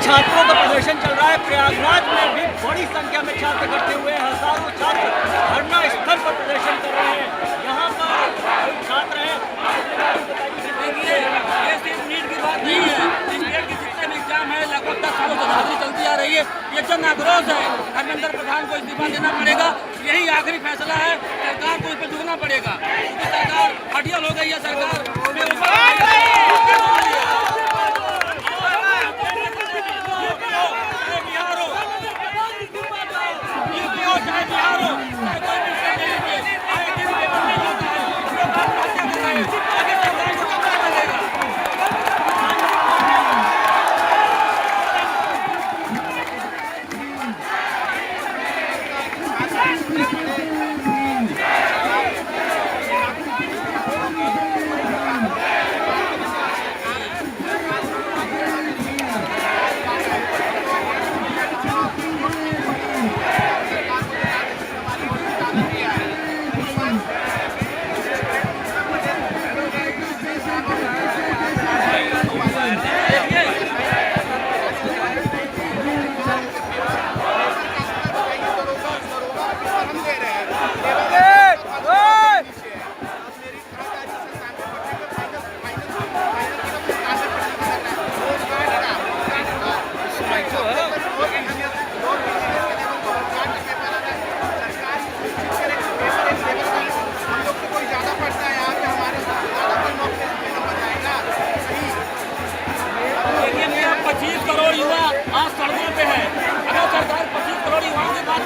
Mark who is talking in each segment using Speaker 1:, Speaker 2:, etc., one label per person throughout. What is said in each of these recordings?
Speaker 1: छात्रों का प्रदर्शन चल रहा है। प्रयागराज में भी बड़ी संख्या में छात्र इकट्ठे हुए हैं। हजारों छात्र धरना स्थल पर प्रदर्शन कर रहे हैं। यहाँ पर छात्र हैं,
Speaker 2: देखिए ये सिर्फ नीट की बात नहीं है, स्टेट के जितने भी एग्जाम है लगभग 10 सालों से धरातल चलती आ रही है। ये जन आक्रोश है। धर्मेंद्र प्रधान को इस्तीफा देना पड़ेगा, यही आखिरी फैसला है। सरकार को इस पर झुकना पड़ेगा क्योंकि सरकार हटियल हो गई है। सरकार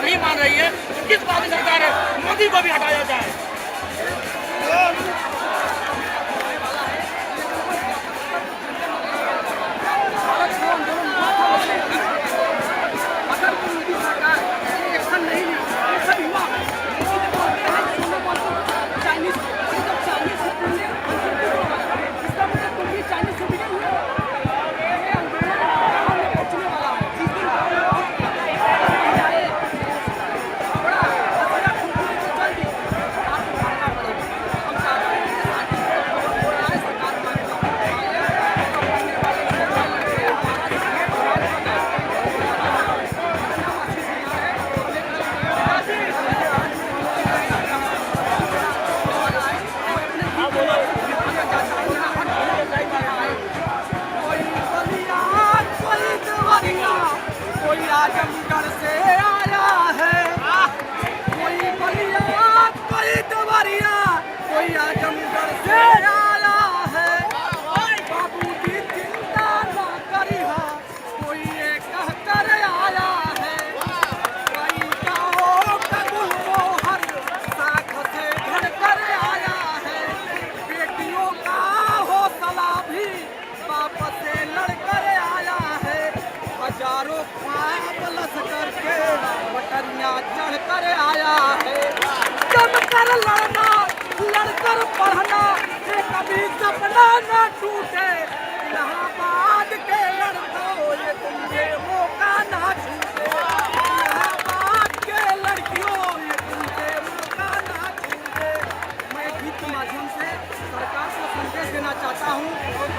Speaker 2: नहीं मान रही है, किस बात की सरकार है? मोदी को भी हटाया जाए।
Speaker 3: आजमगढ़ से आया है कोई बलिया, कोई देवरिया, कोई आजमगढ़ से आया है। बाबू की चिंता न करिहा, कोई ये कह कर आया है। कई गाँवों का गुलमोहर साख से घर कर आया है। बेटियों का हौसला भी बाप से लड़ कर आया है। हजारों करके बटरिया चढ़ कर आया है। जम कर लड़ना, लड़कर पढ़ना, ये कभी सपना न टूटे। इलाहाबाद के लड़कों ये तुमसे मौका न छूटे। इलाहाबाद के लड़कियों ये तुमसे मौका न छूटे। मैं गीत के माध्यम से सरकार को संदेश देना चाहता हूँ।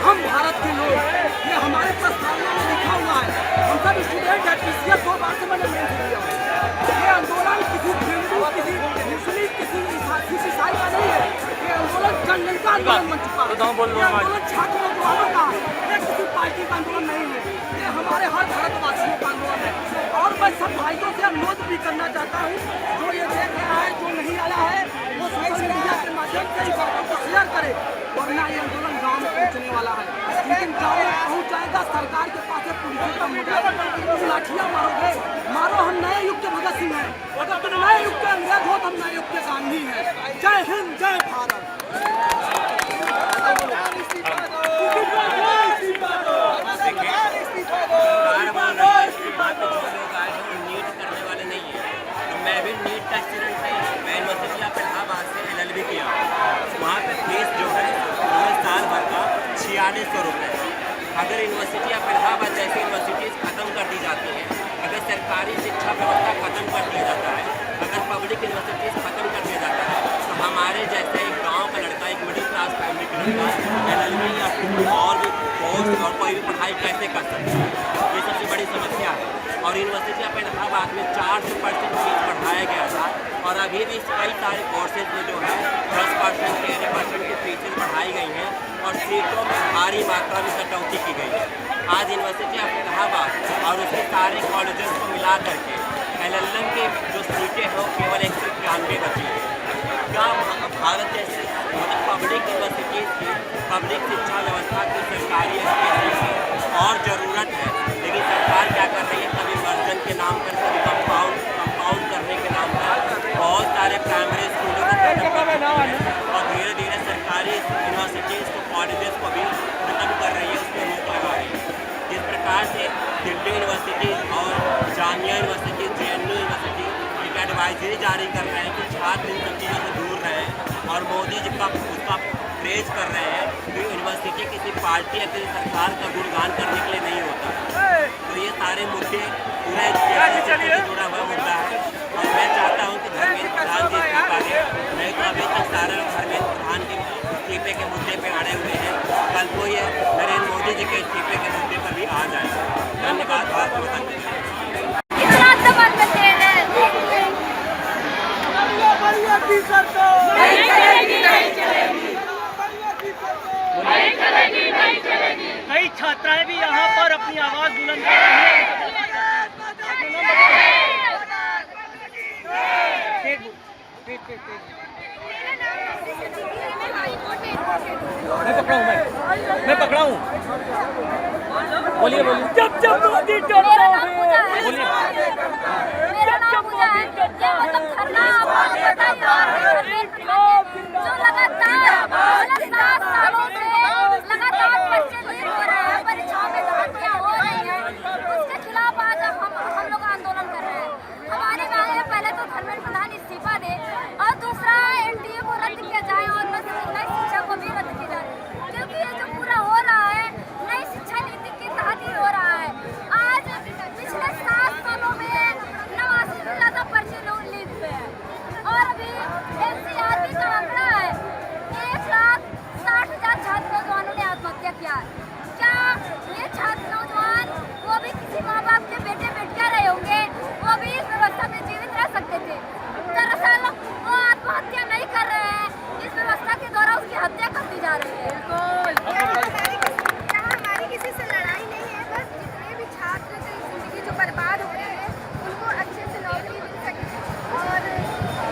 Speaker 3: हम भारत के लोग, ये हमारे प्रस्तावना में लिखा हुआ है। हम सब स्टूडेंट है, टीसीएस 2 बार से मैंने मेल दिया। ये आंदोलन किसी हिंदू, किसी मुस्लिम, किसी ईसाई का नहीं है। ये आंदोलन जन का आंदोलन बन चुका है। ये आंदोलन छात्र नौजवानों का, ये किसी पार्टी का आंदोलन नहीं है। ये हमारे हर भारतवासियों का आंदोलन है। और मैं सब भाइयों से अनुरोध भी करना चाहता हूँ, जो ये देख रहा है, जो नहीं आया है, वो सोशल मीडिया के माध्यम से इस बातों को शेयर करे, वरना ये आंदोलन गाँव में पहुँचने वाला है। लेकिन गाँव में पहुँच जाएगा, सरकार के पास पुलिस का मुद्दा लाठियाँ मारोगे, मारो। हम नए युग के भगत सिंह हैं। अगर तुम नए युग के अंग्रेज हो तो हम नए युग के गांधी हैं। जय हिंद, जय भारत।
Speaker 2: नीट करने वाले नहीं है, तो मैं भी नीट का स्टूडेंट है। मैं यूनिवर्सिटी ऑफ इलाहाबाद से LLB किया। वहाँ पे फीस जो है साल भर का 4600 रुपये। अगर यूनिवर्सिटी ऑफ इलाहाबाद जैसी यूनिवर्सिटीज़ ख़त्म कर दी जाती हैं, अगर सरकारी शिक्षा व्यवस्था ख़त्म कर दिया जाता है, अगर पब्लिक यूनिवर्सिटीज़ ख़त्म कर दिया जाता है, तो हमारे जैसे एक गांव का लड़का, एक मिडिल क्लास फैमिली का लड़का LLB या और भी कोर्स और कोई भी पढ़ाई कैसे कर सकता है? ये सबसे शुरुआत में 400% फीस बढ़ाया गया था और अभी भी कई सारे कोर्सेज में जो है 10% 13% की फीसें बढ़ाई गई हैं और सीटों में भारी मात्रा में कटौती की गई है। आज यूनिवर्सिटी ऑफ इलाहाबाद और उसके सारे कॉलेजेस को मिला करके LLM की जो सीटें हैं वो केवल 193 बची हैं। क्या भारत जैसे मतलब पब्लिक यूनिवर्सिटीज़ की पब्लिक शिक्षा व्यवस्था की सरकारी की और ज़रूरत है, लेकिन सरकार क्या कर रही है, कभी वर्जन के नाम पर, कभी कंपाउंड करने के नाम पर बहुत सारे प्राइमरी स्कूलों को खत्म कर रही है और धीरे धीरे सरकारी यूनिवर्सिटीज़ को कॉलेजेस को भी खत्म कर रही है, उसमें रोक लगा रही है। जिस प्रकार से दिल्ली यूनिवर्सिटी और जामिया यूनिवर्सिटी, JNU यूनिवर्सिटी एक एडवाइजरी जारी कर रहे हैं कि छात्र इन सब चीज़ों से दूर रहें और मोदी जी का उसका प्रेज कर रहे हैं कि यूनिवर्सिटी किसी पार्टी या किसी सरकार का गुणगान करने के लिए नहीं होता। तो ये सारे मुद्दे पूरे से जुड़ा हुआ मुद्दा है और मैं चाहता हूँ कि धर्मेंद्र प्रधान जी इस्तीफा दें। नहीं तो अभी तक सारे लोग धर्मेंद्र प्रधान के इस्तीफे के मुद्दे पर अड़े हुए हैं, कल को ये नरेंद्र मोदी जी के इस्तीफे के मुद्दे पर भी आ जाएगा। धन्यवाद।
Speaker 1: कई छात्राएं भी यहाँ पर अपनी आवाज बुलंद कर रही हैं। मैं पकड़ा हूँ। बोलिए जब मोदी
Speaker 4: मेरा नाम पूजा है। ये मतलब धरना जो लगातार 7 सालों से लगातार बच्चे लीक हो रहे हैं, परीक्षाओं में गलतियां हो रही हैं, उसके खिलाफ आज हम लोग आंदोलन कर रहे हैं। हमारी मांग है पहले तो धर्मेंद्र प्रधान इस्तीफा दे और दूसरा NDA को रद्द किया जाए और नई शिक्षा को भी रद्द किया जाए, क्योंकि ये जो पूरा हो रहा है नई शिक्षा नीति के तहत ही हो रहा है। आज पिछले 7 सालों में 89 से ज़्यादा पर्चे लोग लीक हुए हैं और अभी NCERT का आंकड़ा है 1,60,000 छात्र नौजवानों ने आत्महत्या किया। क्या ये छात्र नौजवान वो भी किसी माँ बाप के बेटे बेटियां रहे होंगे, वो भी इस व्यवस्था में जीवित रह सकते थे। दरअसल वो आत्महत्या नहीं कर रहे हैं, इस व्यवस्था के द्वारा उसकी हत्या कर दी जा रही है।
Speaker 5: हमारी किसी से लड़ाई नहीं है, बस जितने भी छात्र की जिंदगी जो बर्बाद हो रही है उनको अच्छे से नौकरी मिल सके और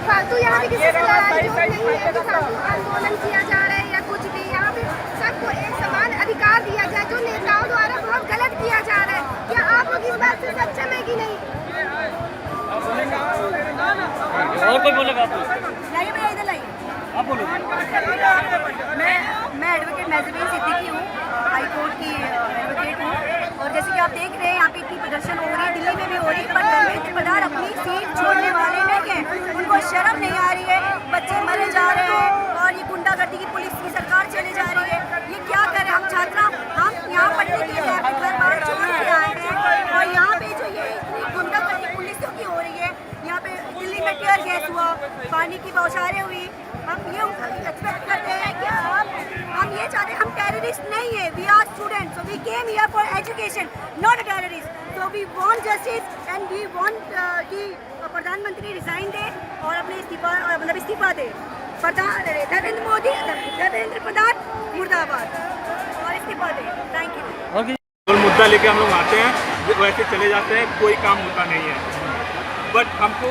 Speaker 5: फालतू यहाँ पे किसी से लड़ाई नहीं है कि फालतू आंदोलन किया जा रहा है या कुछ भी। यहाँ पे सबको एक समान अधिकार दिया जाए, जो नेताओं द्वारा बहुत गलत किया जा रहा है। क्या आप लोग इस बात से सक्षम है कि नहीं?
Speaker 1: और कोई बोलेगा?
Speaker 5: लाइए भैया, इधर लाइए।
Speaker 1: आप बोलो।
Speaker 5: मैं एडवोकेट महजबीन सिद्दीकी हूँ, हाई कोर्ट की एडवोकेट हूँ और जैसे कि आप देख रहे हैं यहाँ पे इतनी प्रदर्शन हो रही है, दिल्ली में भी हो रही है, पर धर्मेंद्र प्रधान अपनी सीट छोड़ने वाले नहीं हैं। उनको शर्म नहीं आ रही है, बच्चे मरे जा रहे हैं और ये गुंडागर्दी की पुलिस की सरकार चली जा रही है। ये क्या करें हम छात्रा, हम यहाँ पढ़ने के लिए अपने घर बाहर छोड़ के आए हैं और यहाँ पे जो ये इतनी गुंडागर्दी पुलिसों की हो रही है, यहाँ पे दिल्ली में टीयर गैस हुआ, पानी की बौछारें हुई। हम ये एक्सपेक्ट करते हैं कि हम ये चाहते हैं, हम टेररिस्ट नहीं है, we are students, so we came here for education, not a terrorist. So we want justice and we want कि प्रधानमंत्री रिजाइन दे और अपने इस्तीफा दे। नरेंद्र मोदी, नरेंद्र प्रधान मुर्दाबाद और इस्तीफा दे। Thank you.
Speaker 6: और मुद्दा लेके हम लोग आते हैं, वैसे चले जाते हैं, कोई काम होता नहीं है। बट हमको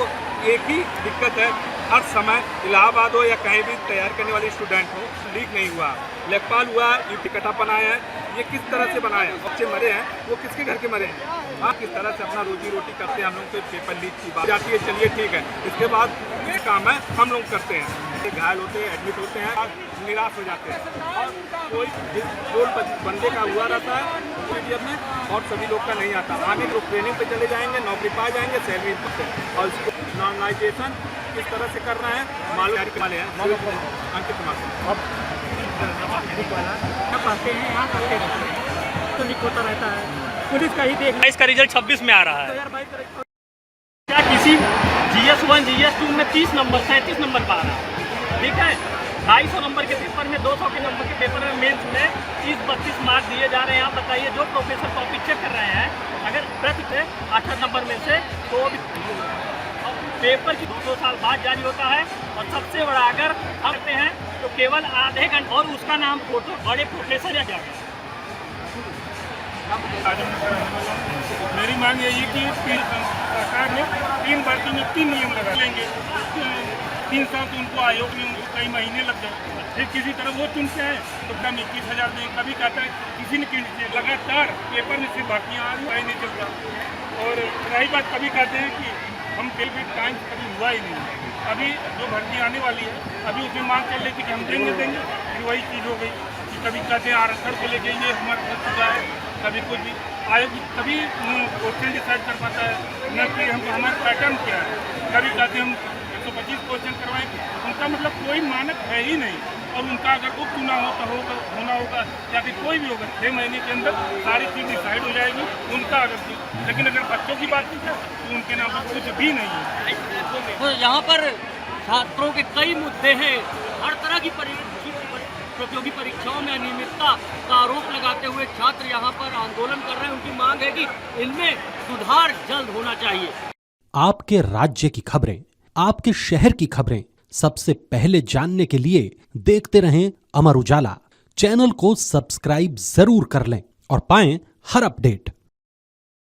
Speaker 6: एक ही दिक्कत है, हर समय इलाहाबाद हो या कहीं भी तैयार करने वाले स्टूडेंट हो, लीक नहीं हुआ, लेखपाल हुआ, यूपी कटा बनाया है, ये किस तरह से बनाया है? बच्चे मरे हैं, वो किसके घर के मरे हैं? हाँ, किस तरह से अपना रोजी रोटी करते हैं हम लोग। तो पेपर लीक की बात जाती है, चलिए ठीक है, इसके बाद ये काम है हम लोग करते हैं, घायल होते हैं, एडमिट होते हैं और निराश हो जाते हैं और कोई रोल बंदे का हुआ रहता है मीडियम में और सभी लोग का नहीं आता। आगे लोग ट्रेनिंग पे चले जाएंगे, नौकरी पा जाएंगे, सैलरी पाते हैं और इसको नॉर्मलाइजेशन किस तरह से करना है मालूम वाले हैं अंकित कुमार
Speaker 1: पाते हैं, यहाँ करते रहते हैं, तो लीक होता रहता है। पुलिस का ही देखना, इसका रिजल्ट 26 में आ रहा है। क्या किसी GS1 GS2 में 30 नंबर 37 नंबर पा रहा है, ठीक है। 250 नंबर के पेपर में, 200 के नंबर के पेपर में, मेंस में 30-32 मार्क्स दिए जा रहे हैं। आप बताइए, जो प्रोफेसर कॉपी चेक कर रहे हैं, अगर प्रति 8 नंबर में से तो भी पेपर की 2 साल बाद जारी होता है। और सबसे बड़ा अगर हम करते हैं तो केवल आधे घंटे, और उसका नाम फोटो बड़े प्रोफेसर या जाकर।
Speaker 6: मेरी मांग यही है कि सरकार ने 3 भर्ती में 3 नियम लगा लेंगे। 3 साल तो उनको आयोग में उनको कई महीने लग गए, फिर किसी तरह वो चुनते हैं तो कम 21,000 दें। कभी कहता है किसी ने लगातार पेपर में से भर्तियाँ आ रही नहीं चलता। और रही बात, कभी कहते हैं कि हम रेलवे टाइम कभी हुआ ही नहीं। अभी जो भर्ती आने वाली है अभी उसमें मांग चल रही थी कि हम देंगे, फिर वही चीज़ हो गई कि कभी कहते हैं आरक्षण को लेके ये हमारा हो चुका है, कभी कुछ भी आयोग कभी क्वेश्चन डिसाइड कर पाता है न कि हम हमारा पैटर्न क्या है। कभी कहते हैं हम 125 क्वेश्चन करवाएंगे, उनका मतलब कोई मानक है ही नहीं। और उनका अगर उपचुनाव होना होगा या फिर कोई भी होगा 6 महीने के अंदर सारी चीज़ डिसाइड हो जाएगी उनका अगर। लेकिन अगर बच्चों की बात की जाए तो उनके नाम पर कुछ भी नहीं है।
Speaker 1: तो यहाँ पर छात्रों के कई मुद्दे हैं। हर तरह की प्रतियोगी परीक्षाओं में अनियमितता का आरोप लगाते हुए छात्र यहाँ पर आंदोलन कर रहे हैं। उनकी मांग है कि इनमें सुधार जल्द होना चाहिए।
Speaker 7: आपके राज्य की खबरें, आपके शहर की खबरें सबसे पहले जानने के लिए देखते रहें अमर उजाला। चैनल को सब्सक्राइब जरूर कर लें और पाएं हर अपडेट।